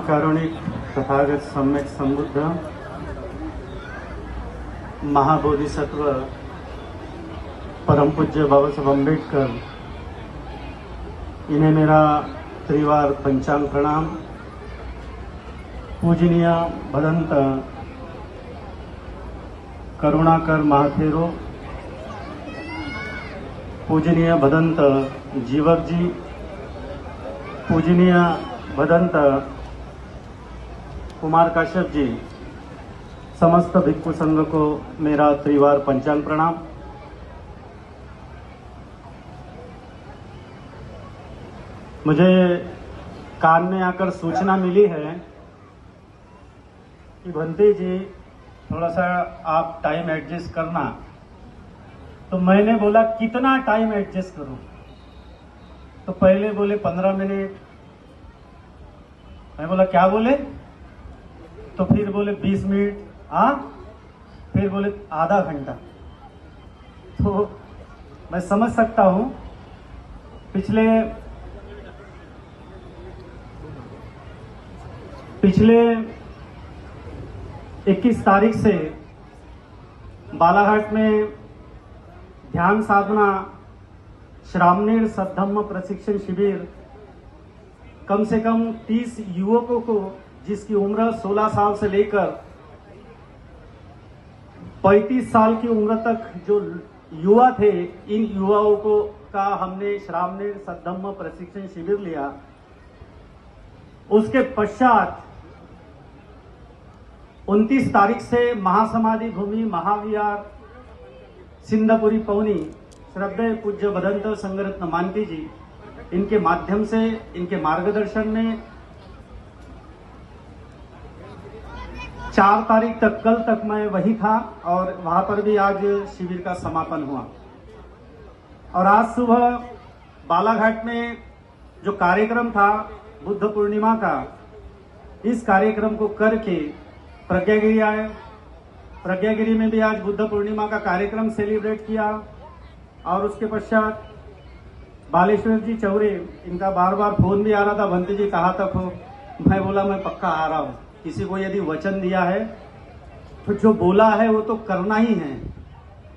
कारुणिक तथागत सम्यक संबुद्ध महाबोधिसत्व परम पूज्य बाबा साहब अम्बेडकर, इन्हें मेरा त्रिवार पंचांग प्रणाम। पूजनीय भदंत करुणाकर महाथेरो, पूजनीय भदंत जीवक जी, पूजनीय भदंत कुमार काश्यप जी, समस्त भिक्षु संघ को मेरा त्रिवार पंचांग प्रणाम। मुझे कान में आकर सूचना मिली है कि भंते जी थोड़ा सा आप टाइम एडजस्ट करना। तो मैंने बोला कितना टाइम एडजस्ट करूं? तो पहले बोले 15 मिनट, मैं बोला क्या बोले? तो फिर बोले 20 मिनट, फिर बोले आधा घंटा। तो मैं समझ सकता हूं पिछले 21 तारीख से बालाघाट में ध्यान साधना श्रामणेर सद्धम्म प्रशिक्षण शिविर कम से कम 30 युवकों को, जिसकी उम्र 16 साल से लेकर 35 साल की उम्र तक जो युवा थे, इन युवाओं को का हमने श्रामणेर सद्धम्म प्रशिक्षण शिविर लिया। उसके पश्चात 29 तारीख से महासमाधि भूमि महाविहार सिंधपुरी पौनी श्रद्धेय पूज्य भदंत संघरत्न मानकी जी, इनके माध्यम से, इनके मार्गदर्शन में 4 तारीख तक, कल तक मैं वही था और वहां पर भी आज शिविर का समापन हुआ। और आज सुबह बालाघाट में जो कार्यक्रम था बुद्ध पूर्णिमा का, इस कार्यक्रम को करके प्रज्ञागिरी आए। प्रज्ञागिरी में भी आज बुद्ध पूर्णिमा का कार्यक्रम सेलिब्रेट किया। और उसके पश्चात बालेश्वर जी चौरे, इनका बार बार फोन भी आ रहा था, भंते जी कहाँ तक हो? मैं बोला मैं पक्का आ रहा हूँ। किसी को यदि वचन दिया है तो जो बोला है वो तो करना ही है,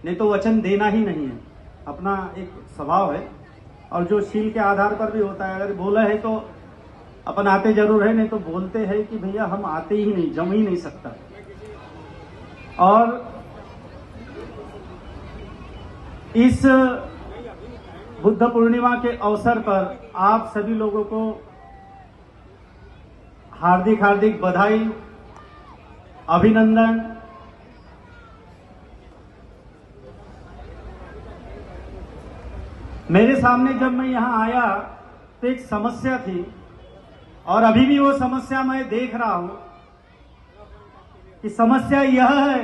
नहीं तो वचन देना ही नहीं है। अपना एक स्वभाव है और जो शील के आधार पर भी होता है। अगर बोला है तो अपन आते जरूर है, नहीं तो बोलते हैं कि भैया हम आते ही नहीं, जम ही नहीं सकता। और इस बुद्ध पूर्णिमा के अवसर पर आप सभी लोगों को हार्दिक हार्दिक बधाई, अभिनंदन। मेरे सामने जब मैं यहां आया तो एक समस्या थी और अभी भी वो समस्या मैं देख रहा हूं कि समस्या यह है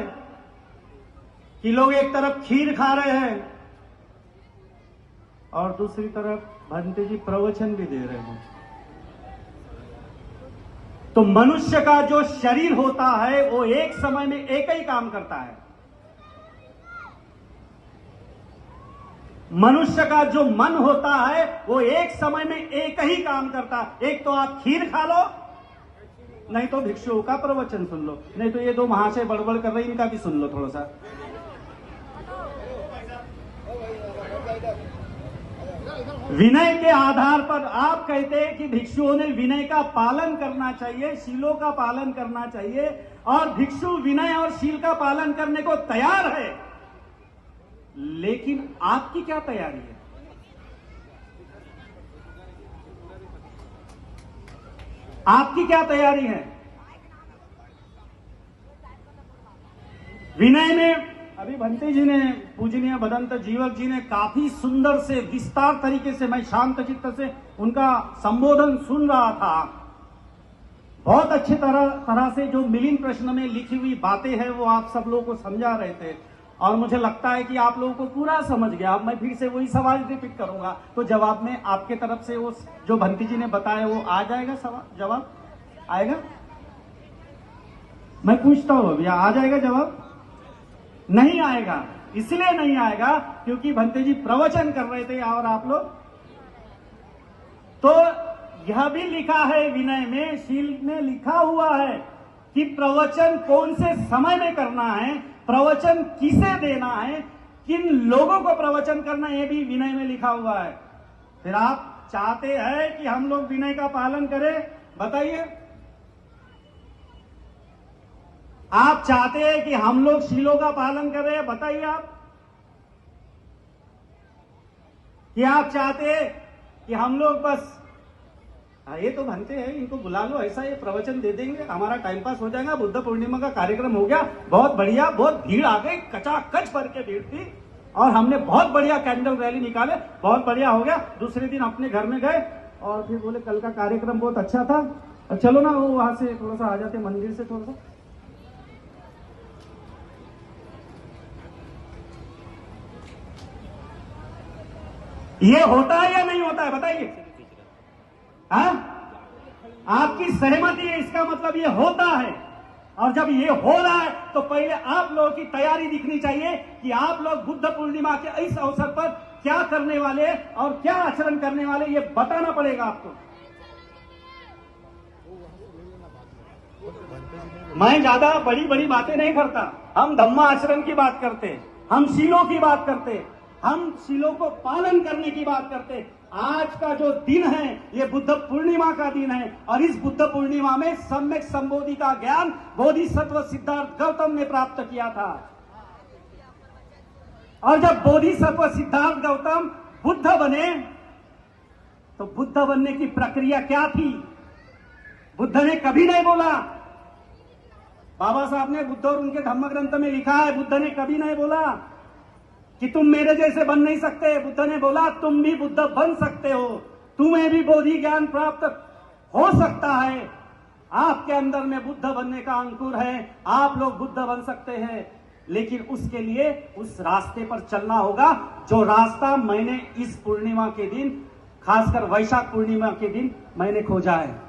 कि लोग एक तरफ खीर खा रहे हैं और दूसरी तरफ भंते जी प्रवचन भी दे रहे हैं। तो मनुष्य का जो शरीर होता है वो एक समय में एक ही काम करता है। मनुष्य का जो मन होता है वो एक समय में एक ही काम करता है। एक तो आप खीर खा लो, नहीं तो भिक्षुओं का प्रवचन सुन लो, नहीं तो ये दो महाशय बड़बड़ कर रहे, इनका भी सुन लो थोड़ा सा। विनय के आधार पर आप कहते हैं कि भिक्षुओं ने विनय का पालन करना चाहिए, शीलों का पालन करना चाहिए, और भिक्षु विनय और शील का पालन करने को तैयार है। लेकिन आपकी क्या तैयारी है? आपकी क्या तैयारी है? विनय में अभी भंते जी ने, पूजनीय भदंत जीवक जी ने काफी सुंदर से विस्तार तरीके से, मैं शांत चित्त से उनका संबोधन सुन रहा था। बहुत अच्छी तरह से जो मिलिंद प्रश्न में लिखी हुई बातें हैं वो आप सब लोगों को समझा रहे थे और मुझे लगता है कि आप लोगों को पूरा समझ गया। अब मैं फिर से वही सवाल रिपीट करूंगा तो जवाब में आपके तरफ से वो जो भंती जी ने बताया वो आ जाएगा। सवाल जवाब आएगा? मैं पूछता हूं भैया, आ जाएगा जवाब? नहीं आएगा। इसलिए नहीं आएगा क्योंकि भंते जी प्रवचन कर रहे थे और आप लोग तो यह भी लिखा है विनय में, शील में लिखा हुआ है कि प्रवचन कौन से समय में करना है, प्रवचन किसे देना है, किन लोगों को प्रवचन करना, यह भी विनय में लिखा हुआ है। फिर आप चाहते हैं कि हम लोग विनय का पालन करें? बताइए। आप चाहते हैं कि हम लोग शीलों का पालन करें? बताइए आप। कि आप चाहते हैं कि हम लोग बस ये तो बनते हैं, इनको बुला लो, ऐसा ये प्रवचन दे देंगे, हमारा टाइम पास हो जाएगा, बुद्ध पूर्णिमा का कार्यक्रम हो गया, बहुत बढ़िया, बहुत भीड़ आ गई, कचाकच भर के भीड़ थी और हमने बहुत बढ़िया कैंडल रैली निकाले, बहुत बढ़िया हो गया। दूसरे दिन अपने घर में गए और फिर बोले कल का कार्यक्रम बहुत अच्छा था, और चलो ना वो वहां से थोड़ा सा आ जाते मंदिर से थोड़ा सा। ये होता है या नहीं होता है? बताइए। हाँ, आपकी सहमति है, इसका मतलब ये होता है। और जब ये हो रहा है तो पहले आप लोगों की तैयारी दिखनी चाहिए कि आप लोग बुद्ध पूर्णिमा के इस अवसर पर क्या करने वाले और क्या आचरण करने वाले, ये बताना पड़ेगा आपको। मैं ज्यादा बड़ी बड़ी बातें नहीं करता, हम धम्मा आचरण की बात करते हैं, हम शीलों की बात करते हैं, हम शीलों को पालन करने की बात करते हैं। आज का जो दिन है ये बुद्ध पूर्णिमा का दिन है और इस बुद्ध पूर्णिमा में सम्यक संबोधि का ज्ञान बोधिसत्व सिद्धार्थ गौतम ने प्राप्त किया था। और जब बोधिसत्व सिद्धार्थ गौतम बुद्ध बने तो बुद्ध बनने की प्रक्रिया क्या थी? बुद्ध ने कभी नहीं बोला, बाबा साहब ने बुद्ध और उनके धम्म ग्रंथ में लिखा है, बुद्ध ने कभी नहीं बोला कि तुम मेरे जैसे बन नहीं सकते। बुद्ध ने बोला तुम भी बुद्ध बन सकते हो, तुम्हें भी बोधि ज्ञान प्राप्त हो सकता है, आपके अंदर में बुद्ध बनने का अंकुर है, आप लोग बुद्ध बन सकते हैं। लेकिन उसके लिए उस रास्ते पर चलना होगा जो रास्ता मैंने इस पूर्णिमा के दिन, खासकर वैशाख पूर्णिमा के दिन मैंने खोजा है।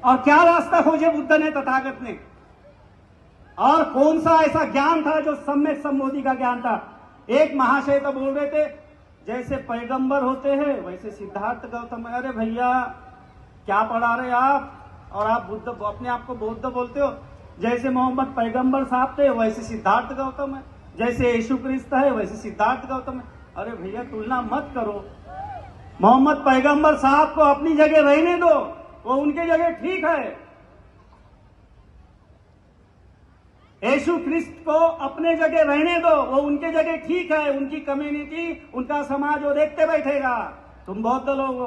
और क्या रास्ता खोजे बुद्ध ने, तथागत ने? और कौन सा ऐसा ज्ञान था जो सम्यक संबोधि का ज्ञान था? एक महाशय तो बोल रहे थे जैसे पैगंबर होते हैं वैसे सिद्धार्थ गौतम। अरे भैया क्या पढ़ा रहे आप, और आप बुद्ध अपने आप को बौद्ध बोलते हो। जैसे मोहम्मद पैगंबर साहब थे वैसे सिद्धार्थ गौतम है, जैसे यीशु क्रिस्त है वैसे सिद्धार्थ गौतम है। अरे भैया तुलना मत करो, मोहम्मद पैगंबर साहब को अपनी जगह रहने दो, वो उनके जगह ठीक है। यीशु क्रिस्त को अपने जगह रहने दो, वो उनके जगह ठीक है, उनकी कम्युनिटी, उनका समाज वो देखते बैठेगा। तुम बौद्ध लोग हो,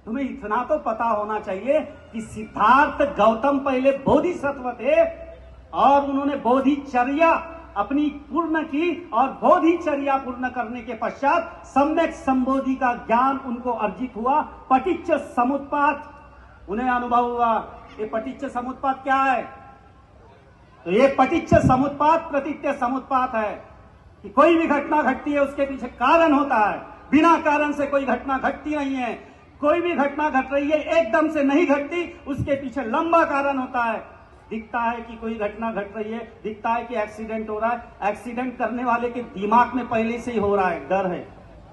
तुम्हें इतना तो पता होना चाहिए कि सिद्धार्थ गौतम पहले बोधिसत्व थे और उन्होंने बोधिचर्या अपनी पूर्ण की और बोधिचर्या पूर्ण करने के पश्चात सम्यक संबोधि का ज्ञान उनको अर्जित हुआ। पटिच्च समुत्पात उन्हें अनुभव हुआ। ये पटिच्च समुत्पात क्या है? तो ये पटिच्च समुत्पात प्रतित्य समुत्पात है कि कोई भी घटना घटती है उसके पीछे कारण होता है, बिना कारण से कोई घटना घटती नहीं है। कोई भी घटना घट रही है एकदम से नहीं घटती, उसके पीछे लंबा कारण होता है। दिखता है कि कोई घटना घट रही है, दिखता है कि एक्सीडेंट हो रहा है, एक्सीडेंट करने वाले के दिमाग में पहले से ही हो रहा है, डर है,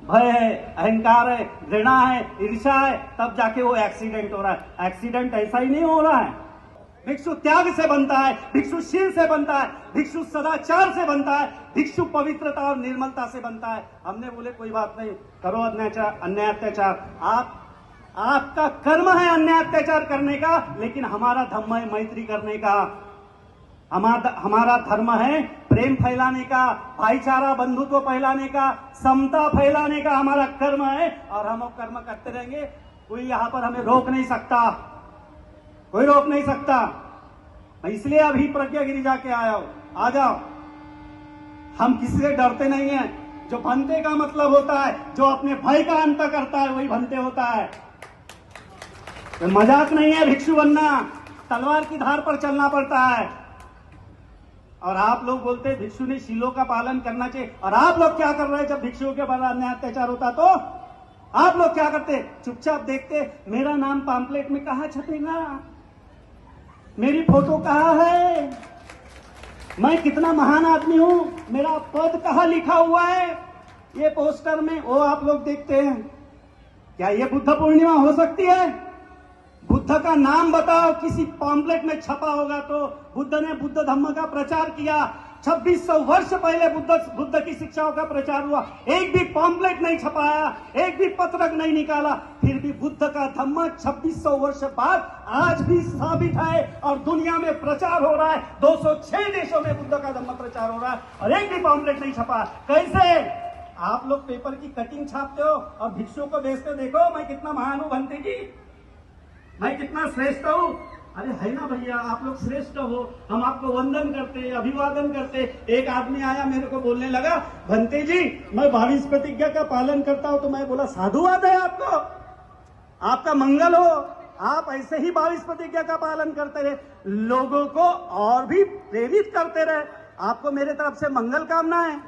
भय है, अहंकार है, घृणा है, ईर्ष्या है, तब जाके वो एक्सीडेंट हो रहा है। एक्सीडेंट ऐसा ही नहीं हो रहा है। भिक्षु त्याग से बनता है, भिक्षु शील से बनता है, भिक्षु सदाचार से बनता है, भिक्षु पवित्रता और निर्मलता से बनता है। हमने बोले कोई बात नहीं, करो अन्याय अत्याचार, आपका कर्म है अन्याय अत्याचार करने का, लेकिन हमारा धर्म है मैत्री करने का, हमारा धर्म है प्रेम फैलाने का, भाईचारा बंधुत्व फैलाने का, समता फैलाने का हमारा कर्म है। और हम कर्म करते रहेंगे, कोई यहां पर हमें रोक नहीं सकता, कोई रोक नहीं सकता। मैं इसलिए अभी प्रज्ञागिरी जाके आया हूं, आ जाओ। हम किसी से डरते नहीं है। जो भंते का मतलब होता है, जो अपने भय का अंत करता है वही भंते होता है। तो मजाक नहीं है भिक्षु बनना, तलवार की धार पर चलना पड़ता है। और आप लोग बोलते हैं भिक्षु ने शीलों का पालन करना चाहिए, और आप लोग क्या कर रहे हैं? जब भिक्षुओं के ऊपर अन्याय अत्याचार होता तो आप लोग क्या करते? चुपचाप देखते, मेरा नाम पम्पलेट में कहाँ छपेगा, मेरी फोटो कहाँ है, मैं कितना महान आदमी हूं, मेरा पद कहाँ लिखा हुआ है ये पोस्टर में, वो आप लोग देखते हैं। क्या ये बुद्ध पूर्णिमा हो सकती है? बुद्ध का नाम बताओ, किसी पॉम्पलेट में छपा होगा तो। बुद्ध ने बुद्ध धम्म का प्रचार किया, 2600 वर्ष पहले बुद्ध की शिक्षाओं का प्रचार हुआ, एक भी पॉम्पलेट नहीं छपाया, एक भी पत्रक नहीं निकाला, फिर भी बुद्ध का धम्म 2600 वर्ष बाद आज भी साबित है और दुनिया में प्रचार हो रहा है। 206 देशों में बुद्ध का धम्म प्रचार हो रहा है और एक भी पॉम्पलेट नहीं छपा। कैसे? आप लोग पेपर की कटिंग छापते हो और भिक्षुओं को बेचते हो। देखो मैं कितना महान हूं भंते जी, मैं कितना श्रेष्ठ हूं। अरे है ना भैया, आप लोग श्रेष्ठ हो, हम आपको वंदन करते, अभिवादन करते। एक आदमी आया मेरे को बोलने लगा, भंते जी मैं 22 प्रतिज्ञा का पालन करता हूं। तो मैं बोला साधुवाद है आपको, आपका मंगल हो, आप ऐसे ही 22 प्रतिज्ञा का पालन करते रहे, लोगों को और भी प्रेरित करते रहे, आपको मेरे तरफ से मंगल कामना है।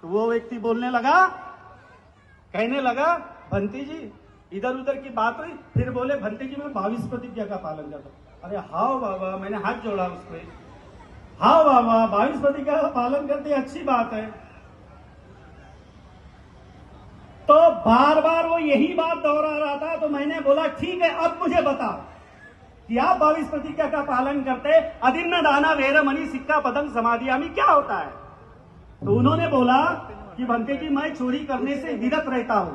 तो वो व्यक्ति बोलने लगा, कहने लगा, भंती जी इधर उधर की बात हुई, फिर बोले भंते जी मैं 22 प्रतिज्ञा का पालन करता हूं। अरे हाँ बाबा, मैंने हाथ जोड़ा उसको, हाँ बाबा 22 प्रतिज्ञा का पालन करते अच्छी बात है। तो बार बार वो यही बात दोहरा रहा था। तो मैंने बोला ठीक है, अब मुझे बताओ कि आप 22 प्रतिज्ञा का पालन करते, अदिन्न दाना वेरमणि सिक्का पदम समाधियामी क्या होता है? तो उन्होंने बोला कि भंते जी मैं चोरी करने से विरत रहता हूं।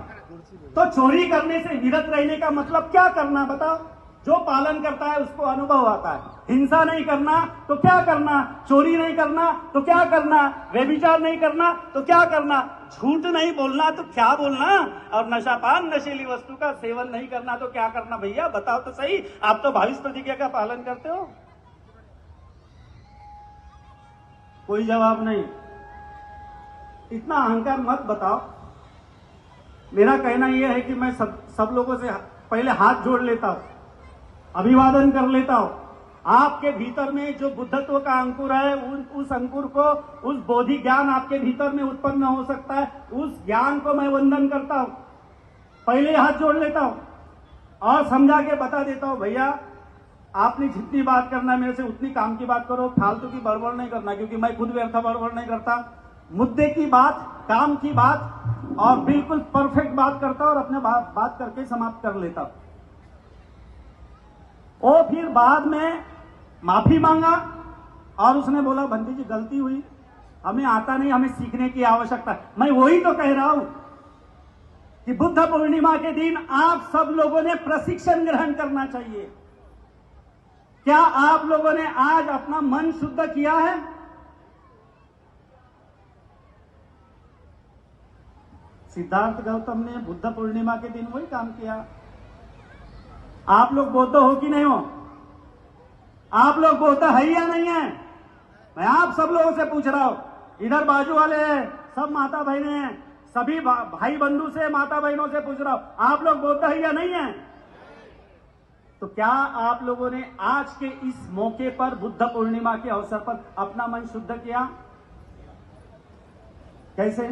तो चोरी करने से विरत रहने का मतलब क्या करना बताओ? जो पालन करता है उसको अनुभव आता है। हिंसा नहीं करना तो क्या करना, चोरी नहीं करना तो क्या करना, व्यभिचार नहीं करना तो क्या करना, झूठ नहीं बोलना तो क्या बोलना, और नशापान नशीली वस्तु का सेवन नहीं करना तो क्या करना। भैया बताओ तो सही, आप तो 22 प्रतिज्ञा का पालन करते हो। कोई जवाब नहीं। इतना अहंकार मत बताओ। मेरा कहना यह है कि मैं सब लोगों से पहले हाथ जोड़ लेता हूं, अभिवादन कर लेता हूं। आपके भीतर में जो बुद्धत्व का अंकुर है, उस अंकुर को, उस बोधि ज्ञान आपके भीतर में उत्पन्न हो सकता है, उस ज्ञान को मैं वंदन करता हूं। पहले हाथ जोड़ लेता हूं और समझा के बता देता हूं, भैया आपने जितनी बात करना है मेरे से उतनी काम की बात करो, फालतू की बड़बड़ नहीं करना, क्योंकि मैं खुद व्यर्थ बड़बड़ नहीं करता। मुद्दे की बात, काम की बात और बिल्कुल परफेक्ट बात करता और अपने बात करके समाप्त कर लेता। और फिर बाद में माफी मांगा और उसने बोला भंती जी गलती हुई, हमें आता नहीं, हमें सीखने की आवश्यकता। मैं वही तो कह रहा हूं कि बुद्ध पूर्णिमा के दिन आप सब लोगों ने प्रशिक्षण ग्रहण करना चाहिए। क्या आप लोगों ने आज अपना मन शुद्ध किया है? सिद्धार्थ गौतम ने बुद्ध पूर्णिमा के दिन वही काम किया। आप लोग बौद्ध हो कि नहीं हो? आप लोग बौद्ध है या नहीं है? मैं आप सब लोगों से पूछ रहा हूं। इधर बाजू वाले हैं, सब माता बहनें हैं, सभी भाई बंधु से, माता बहनों से पूछ रहा हूं, आप लोग बौद्ध है या नहीं है? तो क्या आप लोगों ने आज के इस मौके पर, बुद्ध पूर्णिमा के अवसर पर अपना मन शुद्ध किया? कैसे?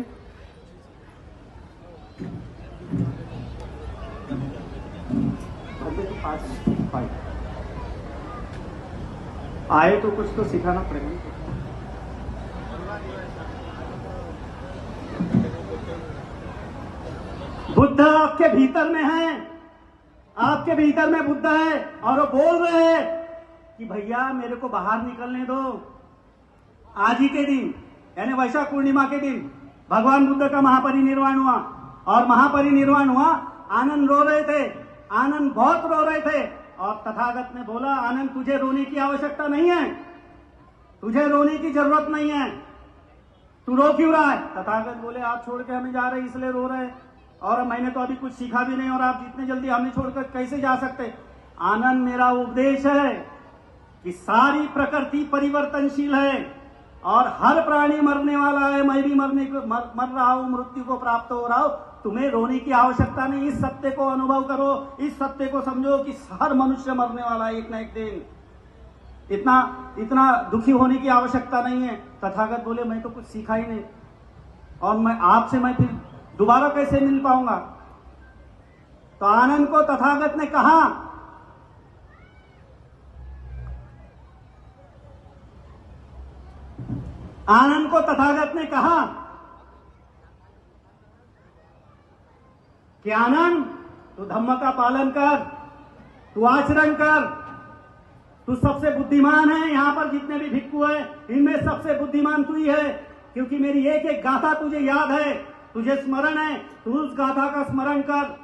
आए तो कुछ तो सिखाना पड़ेगा। बुद्ध आपके भीतर में है, आपके भीतर में बुद्ध है और वो बोल रहे हैं कि भैया मेरे को बाहर निकलने दो। आज ही के दिन यानी वैशाख पूर्णिमा के दिन भगवान बुद्ध का महापरिनिर्वाण हुआ और महापरिनिर्वाण हुआ, आनंद रो रहे थे, आनंद बहुत रो रहे थे और तथागत ने बोला आनंद तुझे रोने की आवश्यकता नहीं है, तुझे रोने की जरूरत नहीं है, तू रो क्यों रहा है? तथागत बोले आप छोड़ के हमें जा रहे इसलिए रो रहे, और मैंने तो अभी कुछ सीखा भी नहीं और आप जितने जल्दी हमें छोड़कर कैसे जा सकते? आनंद मेरा उपदेश है कि सारी प्रकृति परिवर्तनशील है और हर प्राणी मरने वाला है, मैं भी मर रहा हूं, मृत्यु को प्राप्त हो रहा हूं, तुम्हें रोने की आवश्यकता नहीं। इस सत्य को अनुभव करो, इस सत्य को समझो कि हर मनुष्य मरने वाला है एक न एक दिन। इतना दुखी होने की आवश्यकता नहीं है। तथागत बोले मैं तो कुछ सीखा ही नहीं और मैं आपसे मैं फिर दोबारा कैसे मिल पाऊंगा? तो आनंद को तथागत ने कहा कि आनंद तू धम्म का पालन कर, तू आचरण कर। तू सबसे बुद्धिमान है। यहां पर जितने भी भिक्खु है इनमें सबसे बुद्धिमान तू ही है, क्योंकि मेरी एक एक गाथा तुझे याद है, तुझे स्मरण है। तू उस गाथा का स्मरण कर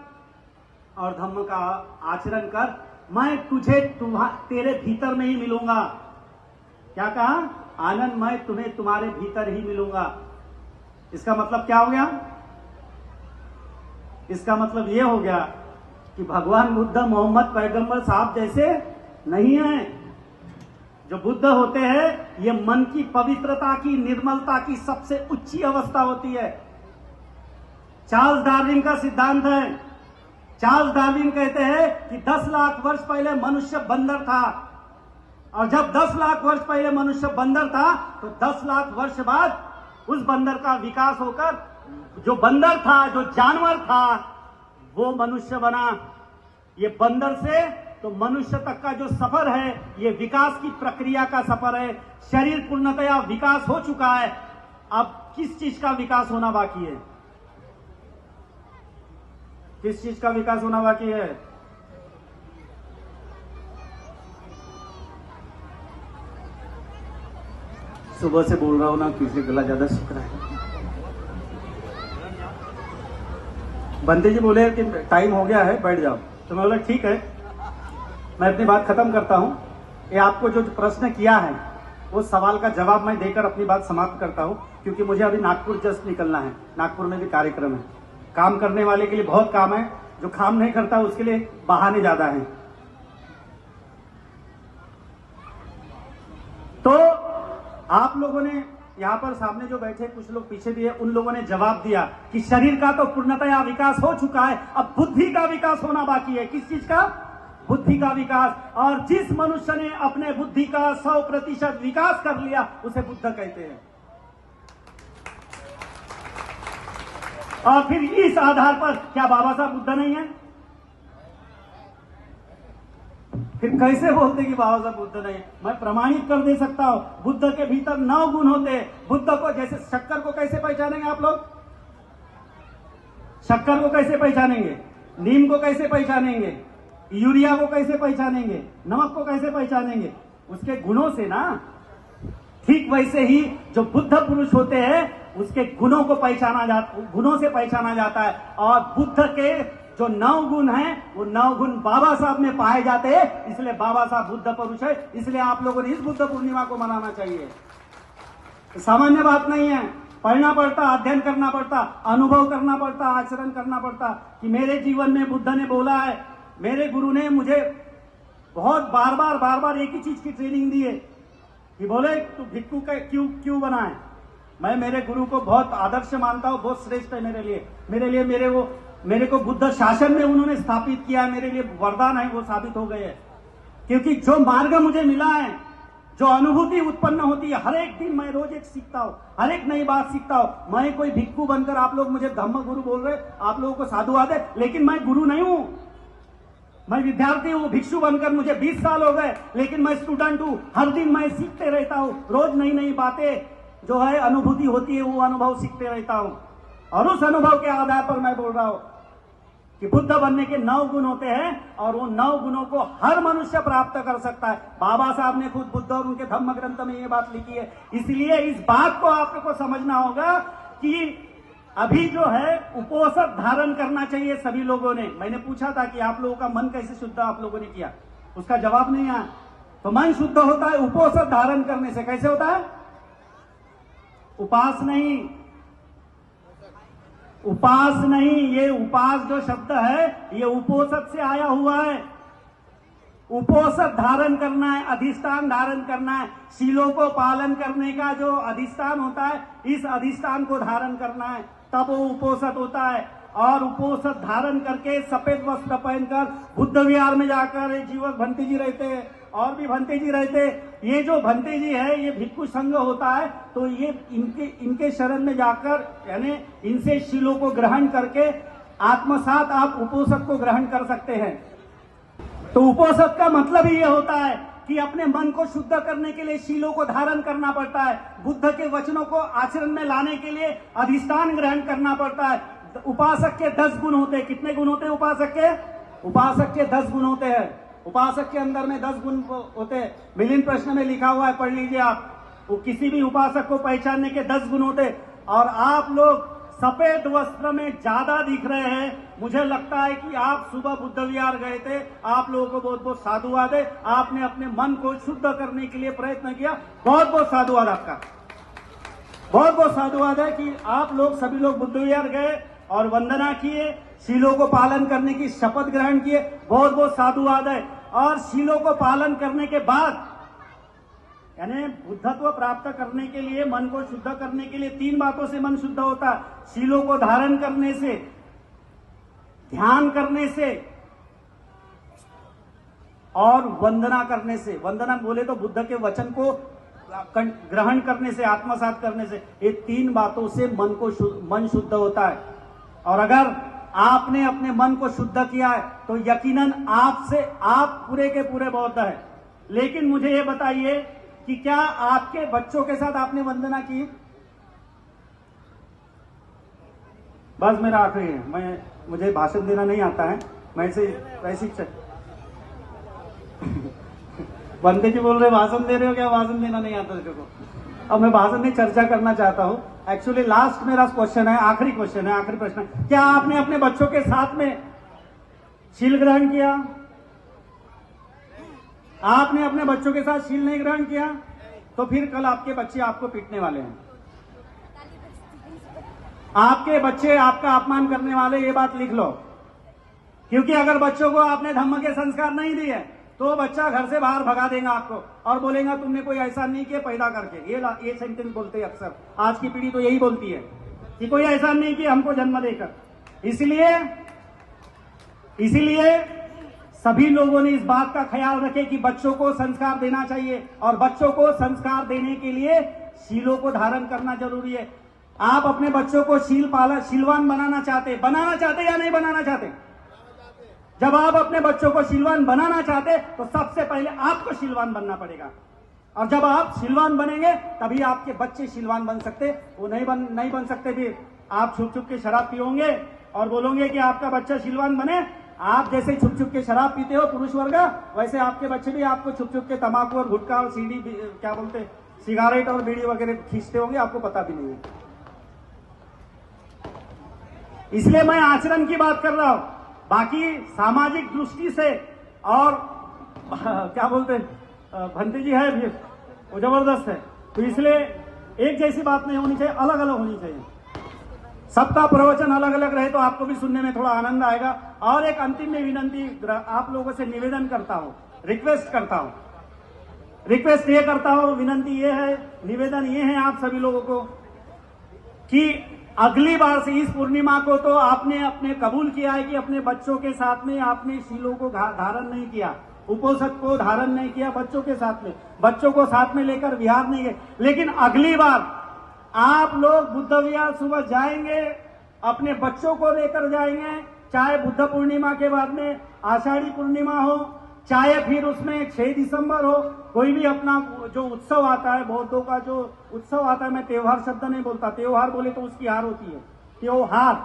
और धम्म का आचरण कर। मैं तुझे तेरे भीतर में ही मिलूंगा। क्या कहा? आनंद मैं तुम्हें तुम्हारे भीतर ही मिलूंगा। इसका मतलब क्या हो गया? इसका मतलब यह हो गया कि भगवान बुद्ध मोहम्मद पैगंबर साहब जैसे नहीं है। जो बुद्ध होते हैं ये मन की पवित्रता की, निर्मलता की सबसे उच्ची अवस्था होती है। चार्ल्स डार्विन का सिद्धांत है। चार्ल्स डार्विन कहते हैं कि 10 लाख वर्ष पहले मनुष्य बंदर था, और जब 10 लाख वर्ष पहले मनुष्य बंदर था तो 10 लाख वर्ष बाद उस बंदर का विकास होकर जो बंदर था, जो जानवर था, वो मनुष्य बना। ये बंदर से तो मनुष्य तक का जो सफर है ये विकास की प्रक्रिया का सफर है। शरीर पूर्णतया विकास हो चुका है। अब किस चीज का विकास होना बाकी है? किस चीज का विकास होना बाकी है? सुबह से बोल रहा हूं ना, किसी गला ज्यादा सूख रहा है। बंदे जी बोले कि टाइम हो गया है, बैठ जाओ। तो मैं बोला ठीक है, मैं अपनी बात खत्म करता हूं। ये आपको जो प्रश्न किया है वो सवाल का जवाब मैं देकर अपनी बात समाप्त करता हूं, क्योंकि मुझे अभी नागपुर जस्ट निकलना है। नागपुर में भी कार्यक्रम है। काम करने वाले के लिए बहुत काम है, जो काम नहीं करता उसके लिए बहाने ज्यादा हैं। तो आप लोगों ने यहां पर सामने जो बैठे, कुछ लोग पीछे भी है, उन लोगों ने जवाब दिया कि शरीर का तो पूर्णतया विकास हो चुका है, अब बुद्धि का विकास होना बाकी है। किस चीज का? बुद्धि का विकास। और जिस मनुष्य ने अपने बुद्धि का 100% विकास कर लिया उसे बुद्ध कहते हैं। और फिर इस आधार पर क्या बाबा साहब बुद्ध नहीं है? फिर कैसे बोलते कि बाबा साहब बुद्ध नहीं? मैं प्रमाणित कर दे सकता हूं, बुद्ध के भीतर 9 गुण होते हैं। बुद्ध को, जैसे शक्कर को कैसे पहचानेंगे आप लोग? शक्कर को कैसे पहचानेंगे? नीम को कैसे पहचानेंगे? यूरिया को कैसे पहचानेंगे? नमक को कैसे पहचानेंगे? उसके गुणों से ना। ठीक वैसे ही जो बुद्ध पुरुष होते हैं उसके गुणों को गुणों से पहचाना जाता है। और बुद्ध के जो 9 गुण हैं वो 9 गुण बाबा साहब में पाए जाते हैं, इसलिए बाबा साहब बुद्ध पुरुष है। इसलिए आप लोगों ने इस बुद्ध पूर्णिमा को मनाना चाहिए। सामान्य बात नहीं है। पढ़ना पड़ता, अध्ययन करना पड़ता, अनुभव करना पड़ता, आचरण करना पड़ता कि मेरे जीवन में बुद्ध ने बोला है, मेरे गुरु ने मुझे बहुत बार बार एक ही चीज की ट्रेनिंग दी है कि बोले तू भिक्खु का क्यों बना है। मैं मेरे गुरु को बहुत आदर्श मानता हूं, बहुत श्रेष्ठ है मेरे को बुद्ध शासन में उन्होंने स्थापित किया है, मेरे लिए वरदान है, वो साबित हो गए हैं। क्योंकि जो मार्ग मुझे मिला है, जो अनुभूति उत्पन्न होती है, हर एक दिन मैं रोज एक सीखता हूं, हर एक नई बात सीखता हूं। मैं कोई भिक्खु बनकर, आप लोग मुझे धम्म गुरु बोल रहे, आप लोगों को साधुवाद है, लेकिन मैं गुरु नहीं हूं। मैं विद्यार्थी हूं। भिक्षु बनकर मुझे 20 साल हो गए, लेकिन मैं स्टूडेंट हूं। हर दिन मैं सीखते रहता हूं, रोज नई नई बातें जो है अनुभूति होती है वो अनुभव सीखते रहता हूं। और उस अनुभव के आधार पर मैं बोल रहा हूं कि बुद्ध बनने के 9 गुण होते हैं और वो 9 गुणों को हर मनुष्य प्राप्त कर सकता है। बाबा साहब ने खुद बुद्ध और उनके धम्म ग्रंथ में ये बात लिखी है। इसलिए इस बात को आपको समझना होगा कि अभी जो है उपोषण धारण करना चाहिए सभी लोगों ने। मैंने पूछा था कि आप लोगों का मन कैसे शुद्ध आप लोगों ने किया, उसका जवाब नहीं आया। तो मन शुद्ध होता है उपोषण धारण करने से। कैसे होता है? उपास नहीं, उपास नहीं, ये उपास जो शब्द है ये उपोषण से आया हुआ है। उपोषण धारण करना है, अधिष्ठान धारण करना है। शीलों को पालन करने का जो अधिष्ठान होता है, इस अधिष्ठान को धारण करना है, तब वो उपोषण होता है। और उपोषण धारण करके सफेद वस्त्र पहनकर बुद्ध विहार में जाकर जीवक भंते जी रहते हैं और भी भंते जी रहते। ये जो भंते जी है ये भिक्षु संघ होता है, तो ये इनके शरण में जाकर यानी इनसे शीलों को ग्रहण करके आत्मसात आप उपोषण को ग्रहण कर सकते हैं। तो उपोषण का मतलब ही ये होता है कि अपने मन को शुद्ध करने के लिए शीलों को धारण करना पड़ता है। बुद्ध के वचनों को आचरण में लाने के लिए अधिष्ठान ग्रहण करना पड़ता है। उपासक के 10 गुण होते हैं। कितने गुण होते हैं उपासक के 10 गुण होते हैं। उपासक के अंदर में 10 गुण होते हैं। मिलिंद प्रश्न में लिखा हुआ है, पढ़ लीजिए आप। वो किसी भी उपासक को पहचानने के 10 गुण होते हैं। और आप लोग सफेद वस्त्र में ज्यादा दिख रहे हैं। मुझे लगता है कि आप सुबह बुद्ध विहार गए थे। आप लोगों को बहुत बहुत साधुवाद है। आपने अपने मन को शुद्ध करने के लिए प्रयत्न किया। बहुत बहुत साधुवाद आपका, बहुत बहुत साधुवाद है कि आप लोग सभी लोग बुद्ध विहार गए और वंदना किए, शीलों को पालन करने की शपथ ग्रहण किए। बहुत बहुत साधुवाद है। और शीलों को पालन करने के बाद यानी बुद्धत्व प्राप्त करने के लिए, मन को शुद्ध करने के लिए 3 बातों से मन शुद्ध होता है। शीलों को धारण करने से, ध्यान करने से और वंदना करने से। वंदना बोले तो बुद्ध के वचन को ग्रहण करने से, आत्मसात करने से। ये 3 बातों से मन शुद्ध होता है। और अगर आपने अपने मन को शुद्ध किया है तो यकीनन आप पूरे के पूरे बौद्ध है। लेकिन मुझे ये बताइए कि क्या आपके बच्चों के साथ आपने वंदना की? बस मेरा आखिरी है। मुझे भाषण देना नहीं आता है। मैं वैसे बंदे जी बोल रहे भाषण दे रहे हो क्या? भाषण देना नहीं आता तेरे को। अब मैं भाषण में चर्चा करना चाहता हूं। एक्चुअली लास्ट मेरा क्वेश्चन है, आखिरी क्वेश्चन है, आखिरी प्रश्न है। क्या आपने अपने बच्चों के साथ में शील ग्रहण किया? आपने अपने बच्चों के साथ शील नहीं ग्रहण किया तो फिर कल आपके बच्चे आपको पीटने वाले हैं। आपके बच्चे आपका अपमान करने वाले, ये बात लिख लो। क्योंकि अगर बच्चों को आपने धम्म के संस्कार नहीं दिए तो बच्चा घर से बाहर भगा देगा आपको और बोलेगा तुमने कोई ऐसा नहीं किया पैदा करके। ये सेंटेंस बोलते हैं अक्सर। आज की पीढ़ी तो यही बोलती है कि कोई ऐसा नहीं किया हमको जन्म देकर। इसलिए सभी लोगों ने इस बात का ख्याल रखे कि बच्चों को संस्कार देना चाहिए। और बच्चों को संस्कार देने के लिए शीलों को धारण करना जरूरी है। आप अपने बच्चों को शीलवान बनाना चाहते या नहीं बनाना चाहते? जब आप अपने बच्चों को शीलवान बनाना चाहते तो सबसे पहले आपको शीलवान बनना पड़ेगा। और जब आप शीलवान बनेंगे तभी आपके बच्चे शीलवान बन सकते। वो नहीं बन सकते। फिर आप छुप छुप के शराब पियोगे और बोलोगे कि आपका बच्चा शीलवान बने। आप जैसे छुप छुप के शराब पीते हो पुरुष वर्ग, वैसे आपके बच्चे भी आपको छुप छुप के तंबाकू और गुटखा और क्या बोलते सिगारेट और बीड़ी वगैरह खींचते होंगे, आपको पता भी नहीं है। इसलिए मैं आचरण की बात कर रहा हूं। बाकी सामाजिक दृष्टि से और क्या बोलते भंते जी है भी वो जबरदस्त है। तो इसलिए एक जैसी बात नहीं होनी चाहिए, अलग अलग होनी चाहिए। सबका प्रवचन अलग अलग रहे तो आपको भी सुनने में थोड़ा आनंद आएगा। और एक अंतिम में विनंती आप लोगों से निवेदन करता हूं, रिक्वेस्ट ये करता हूं, विनंती ये है, निवेदन ये है आप सभी लोगों को कि अगली बार से इस पूर्णिमा को तो आपने अपने कबूल किया है कि अपने बच्चों के साथ में आपने शीलों को धारण नहीं किया, उपोषक को धारण नहीं किया। बच्चों को साथ में लेकर विहार नहीं गए। लेकिन अगली बार आप लोग बुद्ध विहार सुबह जाएंगे, अपने बच्चों को लेकर जाएंगे। चाहे बुद्ध पूर्णिमा के बाद में आषाढ़ी पूर्णिमा हो, चाहे फिर उसमें 6 दिसंबर हो, कोई भी अपना जो उत्सव आता है, बौद्धों का जो उत्सव आता है, मैं त्योहार शब्द नहीं बोलता। त्योहार बोले तो उसकी हार होती है। त्योहार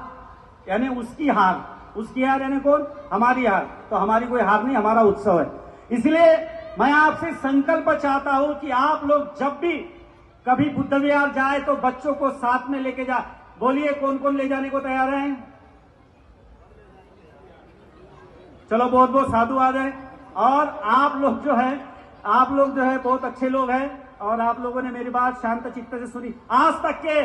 यानी उसकी हार यानी कौन? हमारी हार। तो हमारी कोई हार नहीं, हमारा उत्सव है। इसलिए मैं आपसे संकल्प चाहता हूं कि आप लोग जब भी कभी बुद्ध विहार जाए तो बच्चों को साथ में लेके जाए। बोलिए कौन कौन ले जाने को तैयार है? चलो बहुत बहुत साधुवाद है। और आप लोग जो है बहुत अच्छे लोग हैं और आप लोगों ने मेरी बात शांत चित्त से सुनी। आज तक के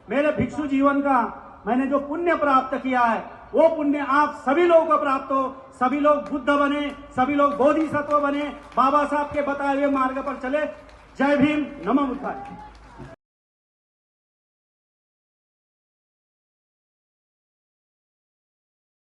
मेरे भिक्षु जीवन का मैंने जो पुण्य प्राप्त किया है वो पुण्य आप सभी लोगों को प्राप्त हो। सभी लोग बुद्ध बने, सभी लोग बोधिसत्व बने, बाबा साहब के बताए हुए मार्ग पर चले। जय भीम, नमो बुद्धाय।